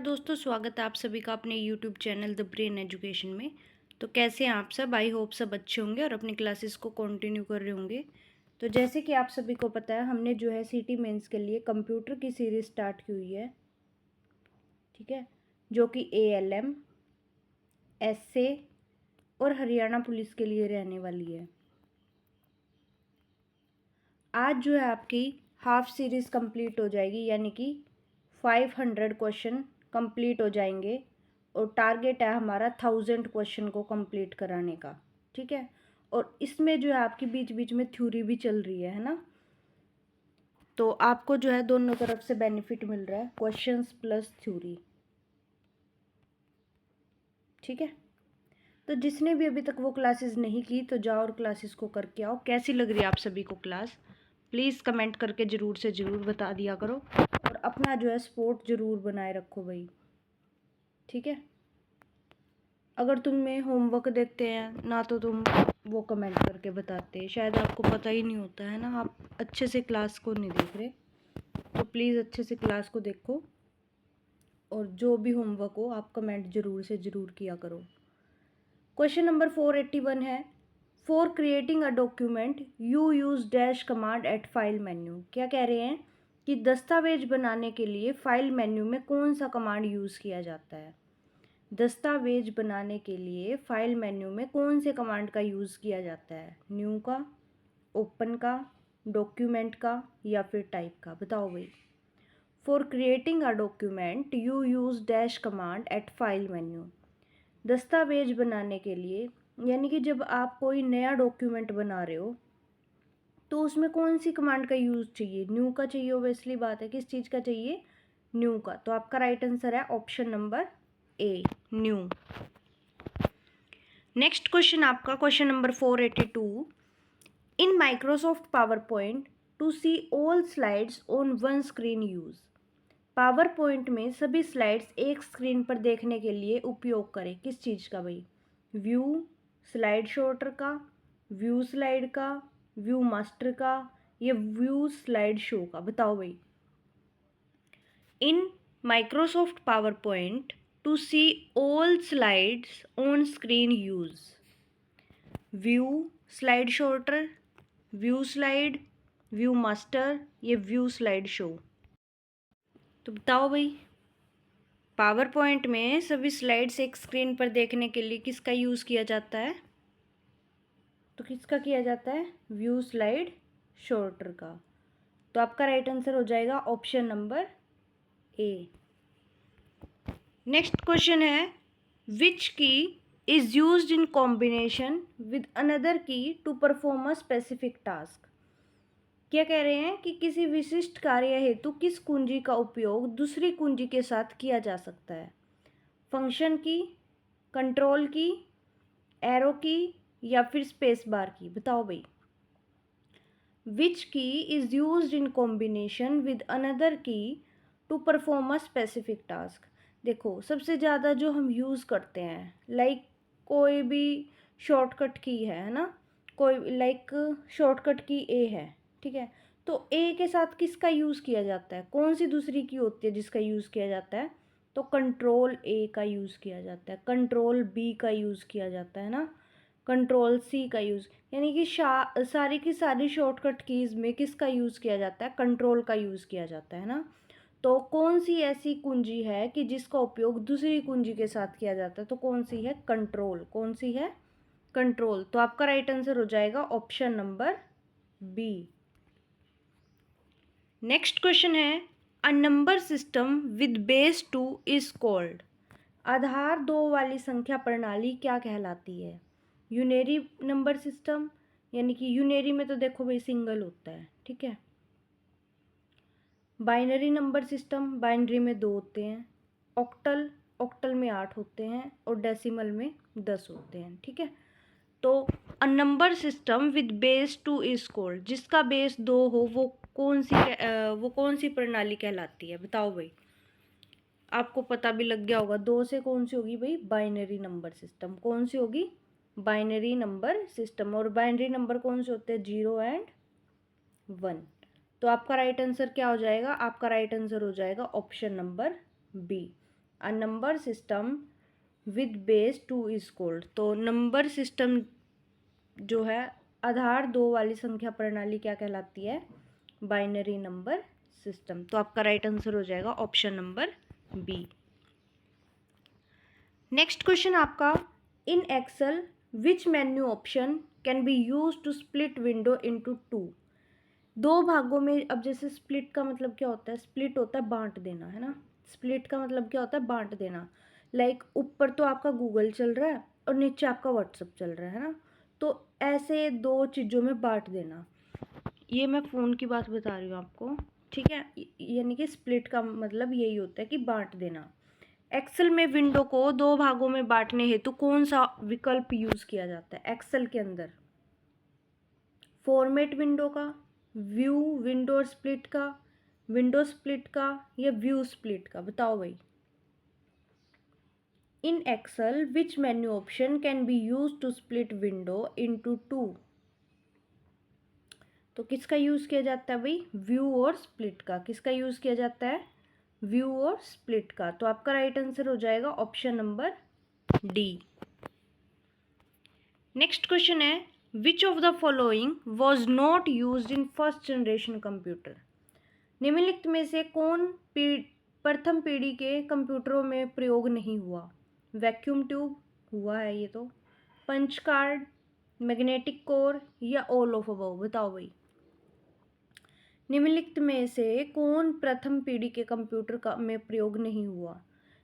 दोस्तों, स्वागत है आप सभी का अपने YouTube channel the brain education में। तो कैसे हैं आप सब? आई होप सब अच्छे होंगे और अपनी क्लासेस को कंटिन्यू कर रहे होंगे। तो जैसे कि आप सभी को पता है, हमने जो है सीटी मेंस के लिए कंप्यूटर की सीरीज स्टार्ट की हुई है, ठीक है, जो कि ALM, एसए और हरियाणा पुलिस के लिए रहने वाली है। आज जो है आपकी हाफ सीरीज़ कंप्लीट हो जाएगी, यानी कि 500 क्वेश्चन कंप्लीट हो जाएंगे और टारगेट है हमारा 1000 क्वेश्चन को कंप्लीट कराने का, ठीक है। और इसमें जो है आपकी बीच बीच में थ्योरी भी चल रही है ना। तो आपको जो है दोनों तरफ से बेनिफिट मिल रहा है, क्वेश्चंस प्लस थ्योरी, ठीक है। तो जिसने भी अभी तक वो क्लासेस नहीं की तो जाओ और क्लासेस को करके आओ। कैसी लग रही है आप सभी को क्लास? प्लीज़ कमेंट करके ज़रूर से ज़रूर बता दिया करो और अपना जो है सपोर्ट ज़रूर बनाए रखो भाई, ठीक है। अगर तुम्हें होमवर्क देते हैं ना तो तुम वो कमेंट करके बताते, शायद आपको पता ही नहीं होता है ना, आप अच्छे से क्लास को नहीं देख रहे। तो प्लीज़ अच्छे से क्लास को देखो और जो भी होमवर्क हो आप कमेंट ज़रूर से ज़रूर किया करो। क्वेश्चन नंबर 481 है, for creating a document you use dash command eight file menu. क्या कह रहे हैं कि दस्तावेज बनाने के लिए फाइल मेन्यू में कौन सा कमांड यूज़ किया जाता है। दस्तावेज बनाने के लिए फाइल मेन्यू में कौन से कमांड का यूज़ किया जाता है? न्यू का, ओपन का, डॉक्यूमेंट का या फिर टाइप का? बताओ भाई। For creating a document you use dash command eight file menu. दस्तावेज बनाने के लिए यानी कि जब आप कोई नया डॉक्यूमेंट बना रहे हो तो उसमें कौन सी कमांड का यूज़ चाहिए? न्यू का चाहिए, ओबियसली बात है। किस चीज़ का चाहिए? न्यू का। तो आपका राइट आंसर है option number A, new. Next question आपका question number 482, in Microsoft PowerPoint to see all slides on one screen use. PowerPoint में सभी स्लाइड्स एक स्क्रीन पर देखने के लिए उपयोग करें। किस चीज़ का भाई? व्यू स्लाइड शॉर्टर का, व्यू स्लाइड का, व्यू मास्टर का या व्यू स्लाइड शो का? बताओ भाई। In Microsoft PowerPoint to see all slides on screen use view slide sorter, view slide, view master या व्यू स्लाइड शो? तो बताओ भाई, पावर पॉइंट में सभी स्लाइड्स एक स्क्रीन पर देखने के लिए किसका यूज़ किया जाता है? तो किसका किया जाता है? व्यू स्लाइड शॉर्टर का। तो आपका राइट आंसर हो जाएगा option number A. Next question है, which key is used in combination with another key to perform a specific task. क्या कह रहे हैं कि किसी विशिष्ट कार्य हेतु किस कुंजी का उपयोग दूसरी कुंजी के साथ किया जा सकता है? फंक्शन की, कंट्रोल की, एरो की या फिर स्पेस बार की? बताओ भाई। Which key is used in combination with another key to perform a specific task. देखो, सबसे ज़्यादा जो हम यूज़ करते हैं, लाइक कोई भी शॉर्टकट की है ना, कोई लाइक शॉर्टकट की ए है, ठीक है। तो ए के साथ किसका यूज़ किया जाता है? कौन सी दूसरी की होती है जिसका यूज़ किया जाता है? तो कंट्रोल ए का यूज़ किया जाता है, कंट्रोल बी का यूज़ किया जाता है ना, कंट्रोल सी का यूज़, यानी कि सारी की सारी शॉर्टकट कीज़ में किसका यूज़ किया जाता है? कंट्रोल का यूज़ किया जाता है ना। तो कौन सी ऐसी कुंजी है कि जिसका उपयोग दूसरी कुंजी के साथ किया जाता है? तो कौन सी है? कंट्रोल। कौन सी है? कंट्रोल। तो आपका राइट आंसर हो जाएगा option number B. Next question है, a number system with base 2 is called. आधार 2 वाली संख्या प्रणाली क्या कहलाती है? यूनेरी नंबर सिस्टम, यानी कि यूनेरी में तो देखो भाई सिंगल होता है, ठीक है। बाइनरी नंबर सिस्टम, बाइनरी में 2 होते हैं। ऑक्टल, ऑक्टल में 8 होते हैं और डेसिमल में 10 होते हैं, ठीक है। तो अ number system with base 2 is called, जिसका बेस 2 हो वो कौन सी प्रणाली कहलाती है? बताओ भाई। आपको पता भी लग गया होगा, 2 से कौन सी होगी भाई? Binary number system. कौन सी होगी? Binary number system. और बाइनरी नंबर कौन से होते हैं? 0 एंड 1। तो आपका राइट आंसर क्या हो जाएगा? आपका राइट आंसर हो जाएगा option number B. A number system with base 2 is called. तो नंबर सिस्टम जो है आधार 2 वाली संख्या प्रणाली क्या कहलाती है? Binary number system. तो आपका राइट आंसर हो जाएगा option number B. Next question आपका, in Excel which menu option can be use to split window into 2। दो भागों में, अब जैसे स्प्लिट का मतलब क्या होता है? स्प्लिट होता है बांट देना, है ना। स्प्लिट का मतलब क्या होता है? बांट देना। लाइक ऊपर तो आपका गूगल चल रहा है और नीचे आपका व्हाट्सअप चल रहा है ना, तो ऐसे दो चीज़ों में बांट देना। ये मैं फ़ोन की बात बता रही हूँ आपको, ठीक है। यानी कि स्प्लिट का मतलब यही होता है कि बांट देना। एक्सेल में विंडो को दो भागों में बांटने हेतु कौन सा विकल्प यूज़ किया जाता है एक्सेल के अंदर? फॉर्मेट विंडो का, व्यू विंडो स्प्लिट का, विंडो स्प्लिट का, या व्यू स्प्लिट का? बताओ भाई। In Excel which menu option can be use to split window into 2। तो किसका यूज़ किया जाता है भाई? व्यू और स्प्लिट का। किसका यूज़ किया जाता है? व्यू और स्प्लिट का। तो आपका राइट आंसर हो जाएगा option number D. Next question है, which of the following was not use in first generation computer. निम्नलिखित में से कौन प्रथम पीढ़ी के कंप्यूटरों में प्रयोग नहीं हुआ? वैक्यूम ट्यूब हुआ है ये तो, पंच कार्ड, मैग्नेटिक कोर, या ऑल ऑफ अबव? बताओ भाई। निम्नलिखित में से कौन प्रथम पीढ़ी के कंप्यूटर का में प्रयोग नहीं हुआ?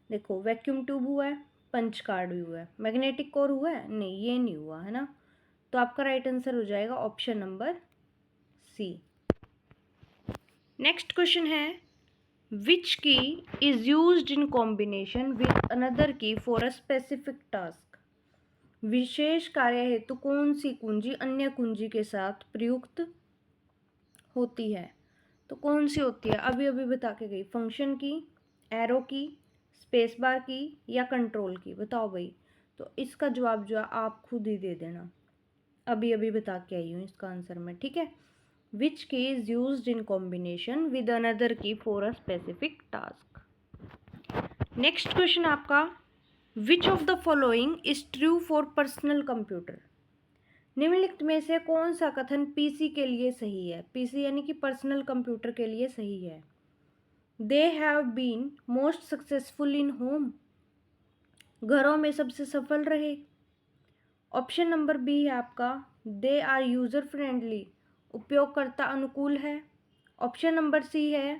देखो, वैक्यूम ट्यूब हुआ है, पंच कार्ड भी हुआ है, मैग्नेटिक कोर हुआ है? नहीं, ये नहीं हुआ, है ना। तो आपका राइट आंसर हो जाएगा option number C. Next question है, which key is used in combination with another key for a specific task. विशेष कार्य हेतु कौन सी कुंजी अन्य कुंजी के साथ प्रयुक्त होती है? तो कौन सी होती है? अभी अभी बता के गई, फंक्शन की, एरो की, स्पेस बार की, या कंट्रोल की? बताओ भाई। तो इसका जवाब जो है आप खुद ही दे देना, अभी अभी बता के आई हूँ इसका आंसर में, ठीक है। Which key is used in combination with another key for a specific task. Next question आपका, which of the following is true for personal computer. निम्नलिखित में से कौन सा कथन पीसी के लिए सही है? पीसी यानी कि पर्सनल कंप्यूटर के लिए सही है। They have been most successful in home, घरों में सबसे सफल रहे। ऑप्शन नंबर बी है आपका, दे आर यूजर फ्रेंडली, उपयोगकर्ता अनुकूल है। ऑप्शन नंबर सी है,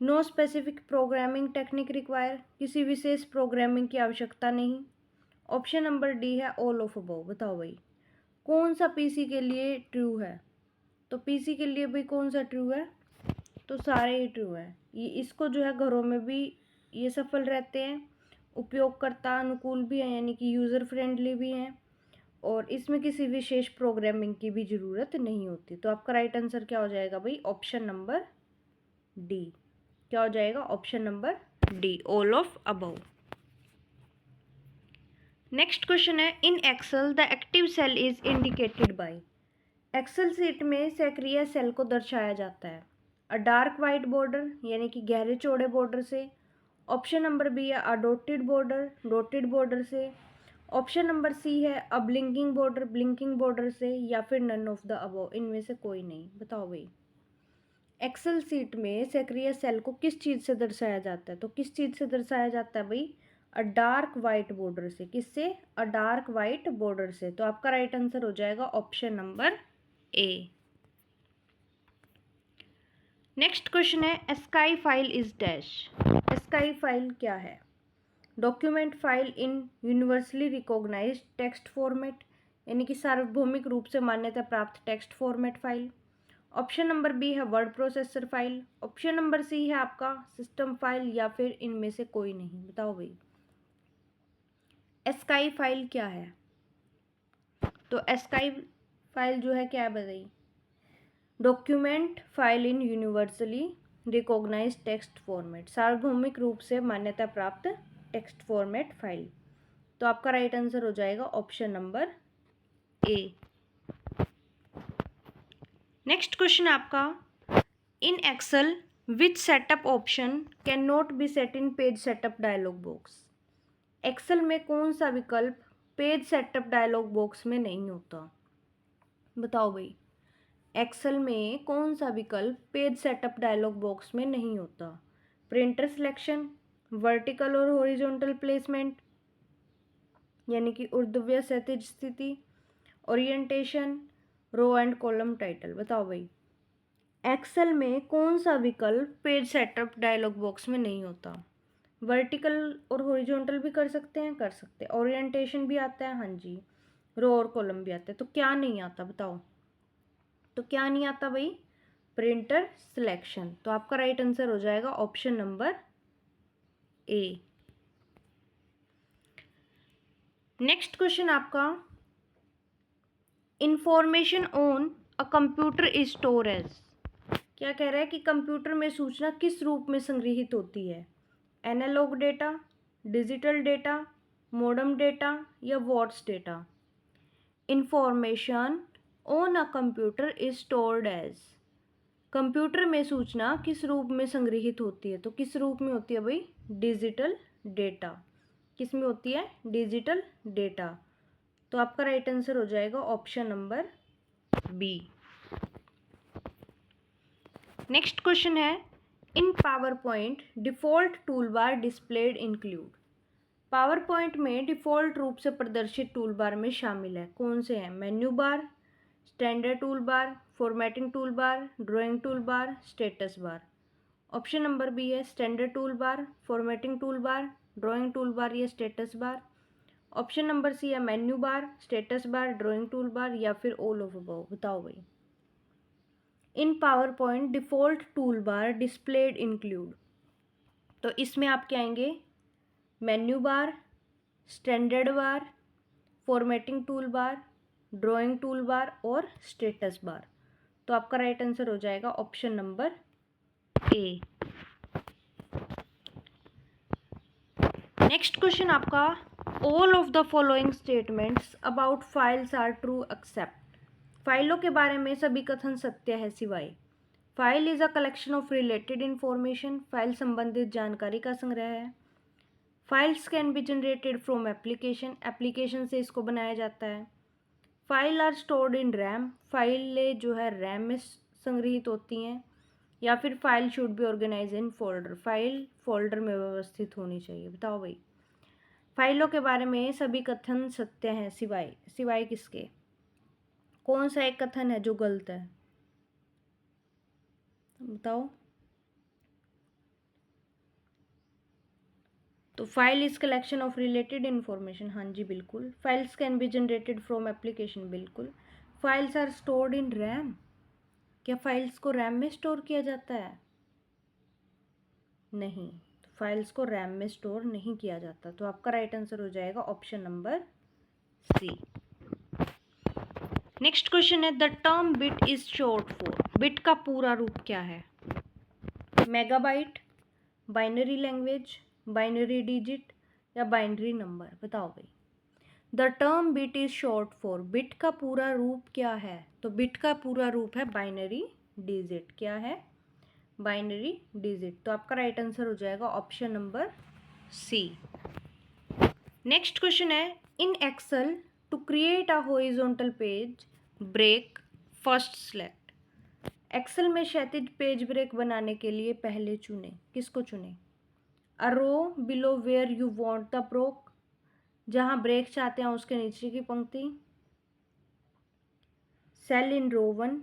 no specific programming technique require, किसी विशेष प्रोग्रामिंग की आवश्यकता नहीं। ऑप्शन नंबर डी है ऑल ऑफ अबव। बताओ भाई, कौन सा पीसी के लिए ट्रू है? तो पीसी के लिए भाई कौन सा ट्रू है? तो सारे ही ट्रू है। ये इसको जो है घरों में भी ये सफल रहते हैं, उपयोगकर्ता अनुकूल भी हैं यानी कि यूज़र फ्रेंडली भी हैं, और इसमें किसी विशेष प्रोग्रामिंग की भी ज़रूरत नहीं होती। तो आपका राइट आंसर क्या हो जाएगा भाई? Option number D. क्या हो जाएगा? Option number D, all of above. Next question है, in Excel the active cell is indicated by. Excel sheet में सक्रिय सेल को दर्शाया जाता है अ डार्क वाइट बॉर्डर यानी कि गहरे चौड़े बॉर्डर से। ऑप्शन नंबर बी है अ डॉटेड बॉर्डर से। ऑप्शन नंबर सी है अ ब्लिंकिंग बॉर्डर से, या फिर नन ऑफ द अबव, इनमें से कोई नहीं। बताओ भाई, एक्सेल सीट में सक्रिय सेल को किस चीज़ से दर्शाया जाता है? तो किस चीज़ से दर्शाया जाता है भाई? अ डार्क वाइट बॉर्डर से। किससे? अ डार्क वाइट बॉर्डर से। तो आपका राइट आंसर हो जाएगा option number A. Next question है, ASCII file is dash. ASCII file क्या है? Document file in universally recognised text format यानी कि सार्वभौमिक रूप से मान्यता प्राप्त text format file. Option number B है word processor file. Option number C है आपका सिस्टम फाइल, या फिर इनमें से कोई नहीं। बताओ भाई, स्काई फाइल क्या है? तो स्काई फाइल जो है क्या है बताइए? Document file in universally recognize text format, सार्वभौमिक रूप से मान्यता प्राप्त टेक्स्ट फॉर्मेट फाइल। तो आपका राइट आंसर हो जाएगा option number A. Next question आपका, in Excel which setup option can not be set in page setup dialog box. Excel में कौन सा विकल्प पेज सेटअप डायलॉग बॉक्स में नहीं होता? बताओ भाई, एक्सेल में कौन सा विकल्प पेज सेटअप डायलॉग बॉक्स में नहीं होता? प्रिंटर सिलेक्शन, वर्टिकल और हॉरिजॉन्टल प्लेसमेंट यानी कि ऊर्ध्वाधर क्षैतिज स्थिति, orientation, row and column title. बताओ भाई, एक्सेल में कौन सा विकल्प पेज सेटअप डायलॉग बॉक्स में नहीं होता? वर्टिकल और हॉरिजॉन्टल भी कर सकते हैं, कर सकते हैं। ओरिएंटेशन भी आता है, हाँ जी। रो और कॉलम भी आता है। तो क्या नहीं आता बताओ? तो क्या नहीं आता भाई? Printer selection. तो आपका राइट आंसर हो जाएगा option number A. Next question आपका, information on a computer is store as. क्या कह रहा है कि कंप्यूटर में सूचना किस रूप में संग्रहित होती है? Analogue data, digital data, modem data या watts data? Information on a computer is stored as. Computer में सूचना किस रूप में संग्रहित होती है? तो किस रूप में होती है भाई? Digital data. किस में होती है? Digital data. तो आपका राइट आंसर हो जाएगा option number B. Next question है, in PowerPoint default toolbar displayed include. PowerPoint में डिफ़ॉल्ट रूप से प्रदर्शित टूल बार में शामिल है, कौन से हैं? Menu bar, standard toolbar, formatting toolbar, drawing toolbar, status bar. Option number B है standard toolbar, formatting toolbar, drawing toolbar या status bar. Option number C है menu bar, status bar, drawing toolbar या फिर all of above. बताओ भाई, in PowerPoint default toolbar displayed include. तो इसमें आपके आएंगे menu bar, standard bar, formatting toolbar, drawing toolbar और स्टेटस बार। तो आपका राइट आंसर हो जाएगा option number A. Next question आपका, all of the following statements about files are true except. फाइलों के बारे में सभी कथन सत्य है सिवाय। File is a collection of related information. File संबंधित जानकारी का संग्रह है। Files can be generated from application. Application से इसको बनाया जाता है। File are stored in RAM. फाइलें जो है रैम में संग्रहित होती हैं। या फिर file should be organise in folder. File folder में व्यवस्थित होनी चाहिए। बताओ भाई, फाइलों के बारे में सभी कथन सत्य हैं सिवाय। सिवाय किसके? कौन सा एक कथन है जो गलत है? बताओ। तो file is collection of related information, हाँ जी बिल्कुल। Files can be generated from application, बिल्कुल। Files are stored in RAM. क्या फाइल्स को रैम में स्टोर किया जाता है? नहीं, तो फाइल्स को रैम में स्टोर नहीं किया जाता। तो आपका राइट आंसर हो जाएगा option number C. Next question है, the term bit is short for. Bit का पूरा रूप क्या है? Megabyte, binary language, binary digit या बाइनरी नंबर। बताओ भाई, the term bit is short for. Bit का पूरा रूप क्या है? तो बिट का पूरा रूप है बाइनरी डिजिट। क्या है? Binary digit. तो आपका राइट आंसर हो जाएगा option number C. Next question है, in Excel to create a horizontal page break first select. Excel में क्षैतिज पेज ब्रेक बनाने के लिए पहले चुने। किसको चुने? A row below where you want the break. जहां ब्रेक चाहते हैं उसके नीचे की पंक्ति। Cell in row 1,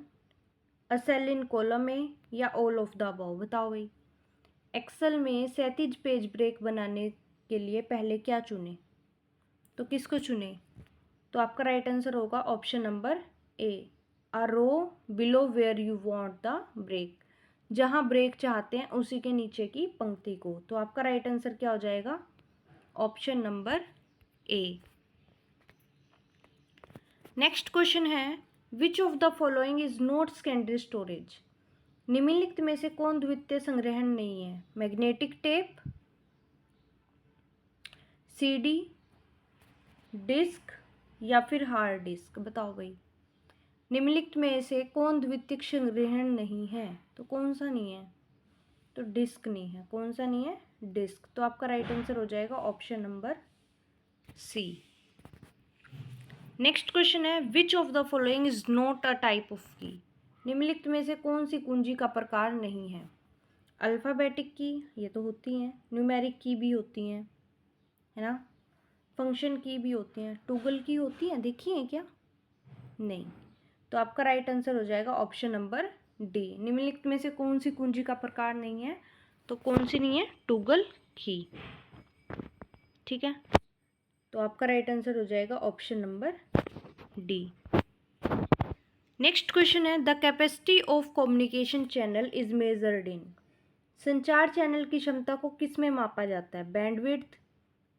a cell in column A या ऑल ऑफ द अबव। बताओ भाई, एक्सेल में क्षैतिज पेज ब्रेक बनाने के लिए पहले क्या चुने? तो किसको चुने? तो आपका राइट आंसर होगा option number A, a row below where you want the break. जहां ब्रेक चाहते हैं उसी के नीचे की पंक्ति को। तो आपका राइट आंसर क्या हो जाएगा? Option number A. Next question है, which of the following is not secondary storage. निम्नलिखित में से कौन द्वितीय संग्रहण नहीं है? मैग्नेटिक टेप, सीडी, डिस्क या फिर हार्ड डिस्क। बताओ भाई, निम्नलिखित में से कौन द्वितीयक संग्रहण नहीं है? तो कौन सा नहीं है? तो डिस्क नहीं है। कौन सा नहीं है? डिस्क। तो आपका राइट आंसर हो जाएगा option number C. Next question है, which of the following is not a type of key? निम्नलिखित में से कौन सी कुंजी का प्रकार नहीं है? अल्फ़ाबेटिक की, ये तो होती हैं। न्यूमेरिक की भी होती हैं, है ना। फंक्शन की भी होती हैं। टॉगल की होती हैं, देखी हैं क्या? नहीं। तो आपका राइट आंसर हो जाएगा ऑप्शन नंबर डी। निम्नलिखित में से कौन सी कुंजी का प्रकार नहीं है? तो कौन सी नहीं है? टॉगल की। ठीक है, तो आपका राइट आंसर हो जाएगा option number D. Next question है, the capacity of communication channel is measured in? संचार चैनल की क्षमता को किस में मापा जाता है? Bandwidth,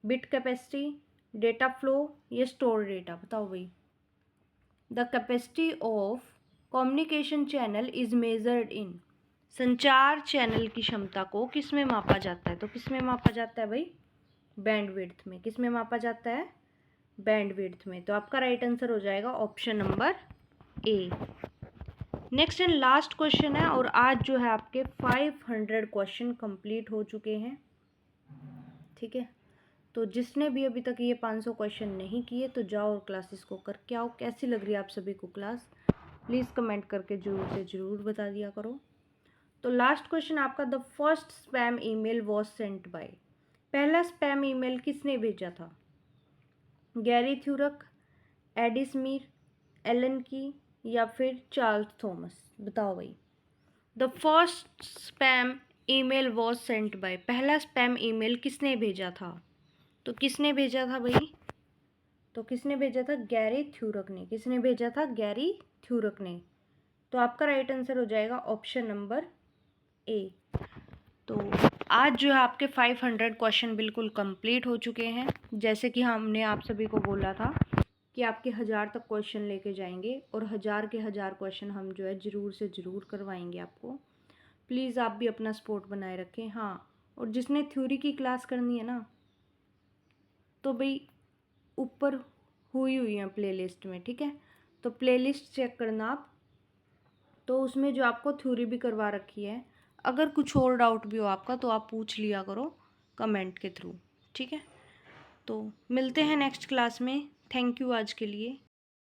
bit capacity, data flow या स्टोर डेटा? बताओ भाई। The capacity of communication channel is measured in? संचार चैनल की क्षमता को किस में मापा जाता है? तो किस में मापा जाता है भाई? बैंडविड्थ में। किस में मापा जाता है? बैंडविड्थ में। तो आपका राइट आंसर हो जाएगा option number A. Next and last question है, और आज जो है आपके 500 क्वेश्चन कंप्लीट हो चुके हैं। ठीक है, तो जिसने भी अभी तक ये 500 क्वेश्चन नहीं किए तो जाओ और क्लासेस को करके आओ। कैसी लग रही है आप सभी को क्लास? प्लीज़ कमेंट करके ज़रूर से ज़रूर बता दिया करो। तो लास्ट क्वेश्चन आपका, the first spam email was sent by? पहला स्पैम ईमेल किसने भेजा था? गैरी थ्यूरक, एडी स्मीर, एलन की या फिर चार्ल्स थॉमस? बताओ भाई। The first spam email was sent by, पहला स्पैम ईमेल किसने भेजा था? तो किसने भेजा था भाई? तो किसने भेजा था? गैरी थ्यूरक ने। किसने भेजा था? गैरी थ्यूरक ने। तो आपका राइट आंसर हो जाएगा ऑप्शन नंबर ए। तो आज जो है आपके 500 क्वेश्चन बिल्कुल कंप्लीट हो चुके हैं। जैसे कि हमने आप सभी को बोला था कि आपके 1000 तक क्वेश्चन लेके जाएंगे, और 1000 के 1000 क्वेश्चन हम जो है ज़रूर से ज़रूर करवाएंगे आपको। प्लीज़ आप भी अपना सपोर्ट बनाए रखें। हाँ, और जिसने थ्योरी की क्लास करनी है ना, तो भाई ऊपर हुई है प्लेलिस्ट में। ठीक है, तो प्लेलिस्ट चेक करना आप, तो उसमें जो आपको थ्योरी भी करवा रखी है। अगर कुछ और डाउट भी हो आपका तो आप पूछ लिया करो कमेंट के थ्रू। ठीक है, तो मिलते हैं नेक्स्ट क्लास में। थैंक यू आज के लिए।